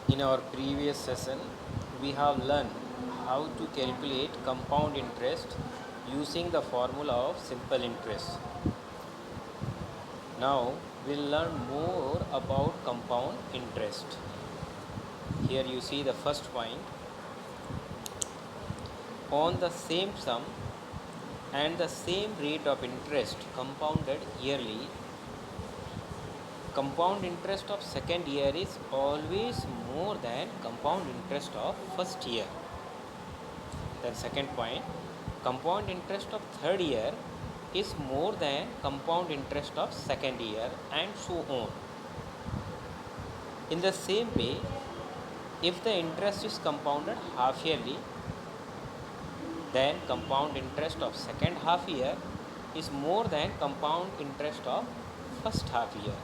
In our previous session, we have learned how to calculate compound interest using the formula of simple interest. Now, we'll learn more about compound interest. Here you see the first point. On the same sum and the same rate of interest compounded yearly, compound interest of second year is always more than compound interest of first year. Then second point, compound interest of third year is more than compound interest of second year, and so on. In the same way, if the interest is compounded half yearly, then compound interest of second half year is more than compound interest of first half year.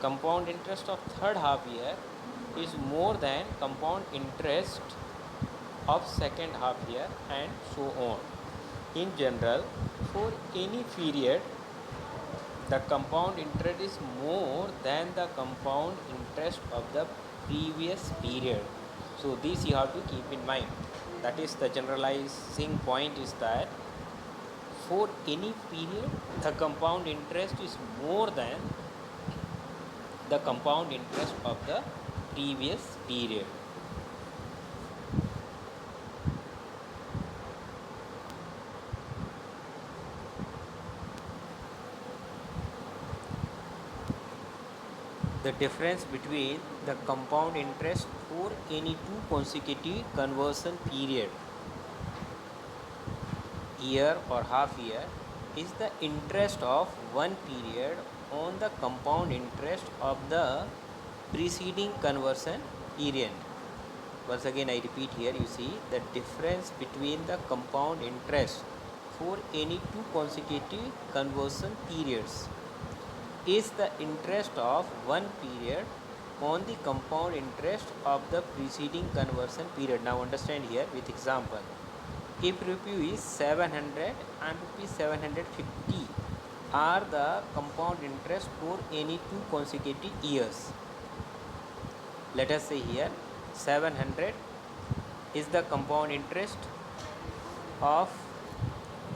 Compound interest of third half year is more than compound interest of second half year, and so on. In general, for any period, the compound interest is more than the compound interest of the previous period. So this you have to keep in mind. That is, the generalizing point is that for any period, the compound interest is more than the compound interest of the previous period. The difference between the compound interest for any two consecutive conversion period, year or half year, is the interest of one period on the compound interest of the preceding conversion period. Once again I repeat, here you see the difference between the compound interest for any two consecutive conversion periods is the interest of one period on the compound interest of the preceding conversion period. Now understand here with example. If rupee is 700 and rupees 750 are the compound interest for any two consecutive years. Let us say here 700 is the compound interest of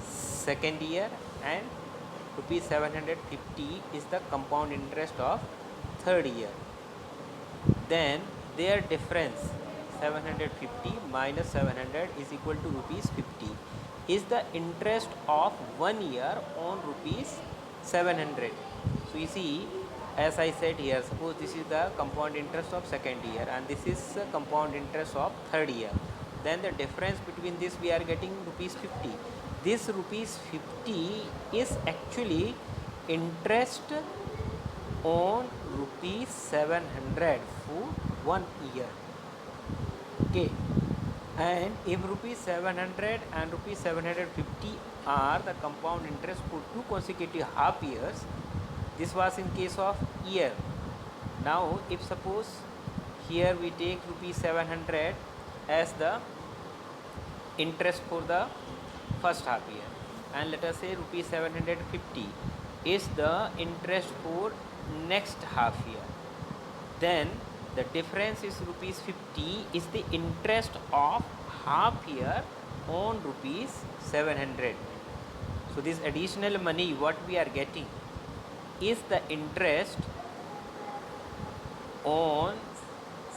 second year and rupees 750 is the compound interest of third year. Then their difference, 750 minus 700 is equal to rupees 50, is the interest of 1 year on rupees 700. So you see, as I said here, suppose this is the compound interest of second year and this is the compound interest of third year. Then the difference between this we are getting rupees 50. This rupees 50 is actually interest on rupees 700 for 1 year. Okay, and if rupees 700 and rupees 750 are the compound interest for two consecutive half years, this was in case of year. Now if suppose here we take rupees 700 as the interest for the first half year, and let us say rupees 750 is the interest for next half year, then the difference is rupees 50 is the interest of half year on rupees 700. So this additional money what we are getting is the interest on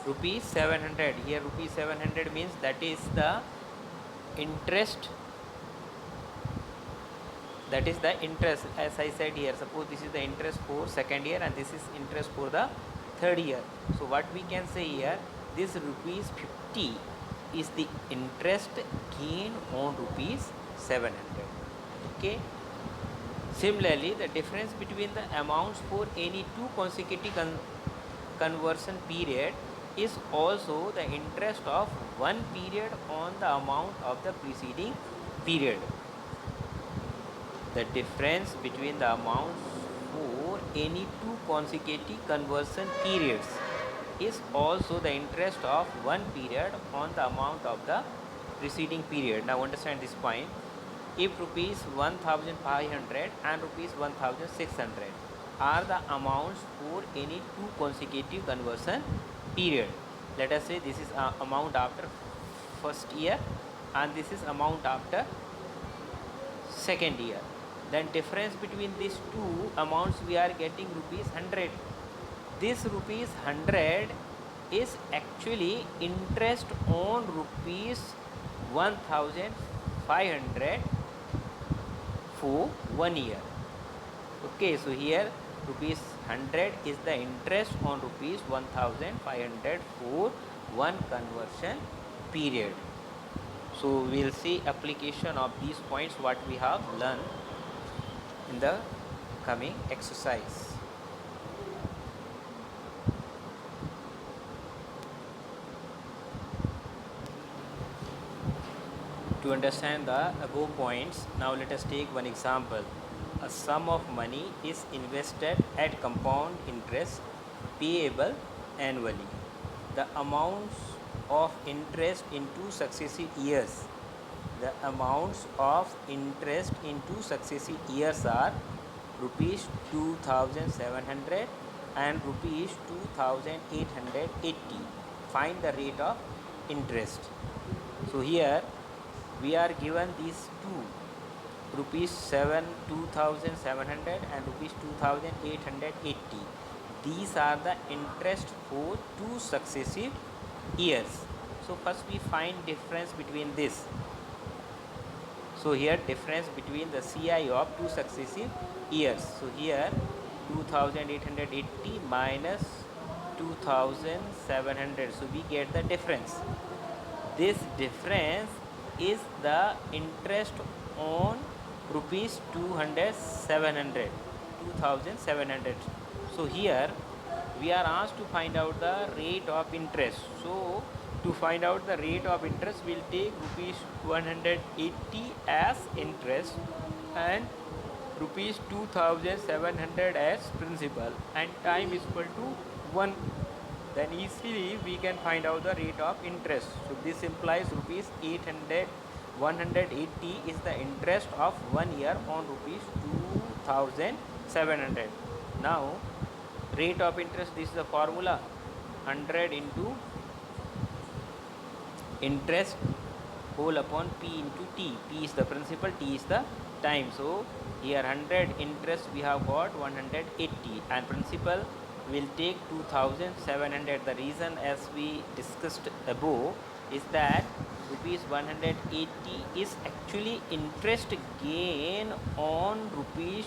rupees 700. Here rupees 700 means that is the interest, that is the interest. As I said here, suppose this is the interest for second year and this is interest for the third year. So what we can say here, this rupees 50 is the interest gain on rupees 700. Okay. Similarly, the difference between the amounts for any two consecutive conversion period is also the interest of one period on the amount of the preceding period. The difference between the amounts for any two consecutive conversion periods is also the interest of one period on the amount of the preceding period. Now understand this point. If rupees 1500 and rupees 1600 are the amounts for any two consecutive conversion period, let us say this is amount after first year and this is amount after second year. Then difference between these two amounts we are getting rupees 100. This rupees 100 is actually interest on rupees 1500 for 1 year. Okay, so here rupees 100 is the interest on rupees 1500 for one conversion period. So we will see application of these points what we have learned in the coming exercise. To understand the above points, now let us take one example. A sum of money is invested at compound interest payable annually. The amounts of interest in two successive years. The amounts of interest in two successive years are rupees 2700 and rupees 2880. Find the rate of interest. So here we are given these two, rupees 2700 and rupees 2880. These are the interest for two successive years. So first we find difference between this. So here difference between the CI of two successive years. So here 2880 minus 2700. So we get the difference. This difference is the interest on rupees 2700. So here we are asked to find out the rate of interest. So to find out the rate of interest, we will take rupees 180 as interest and rupees 2700 as principal, and time is equal to 1. Then easily we can find out the rate of interest. So this implies rupees 180 is the interest of 1 year on rupees 2700. Now rate of interest, this is the formula, 100 into interest whole upon P into T. P is the principal, T is the time. So here 100 interest we have got 180 and principal will take 2700. The reason, as we discussed above, is that rupees 180 is actually interest gain on rupees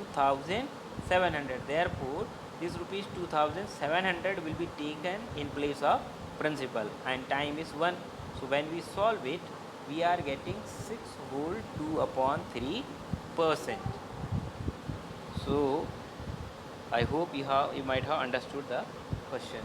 2700. Therefore this rupees 2700 will be taken in place of principal and time is 1. So when we solve it, we are getting 6 whole 2 upon 3%. So I hope you might have understood the question.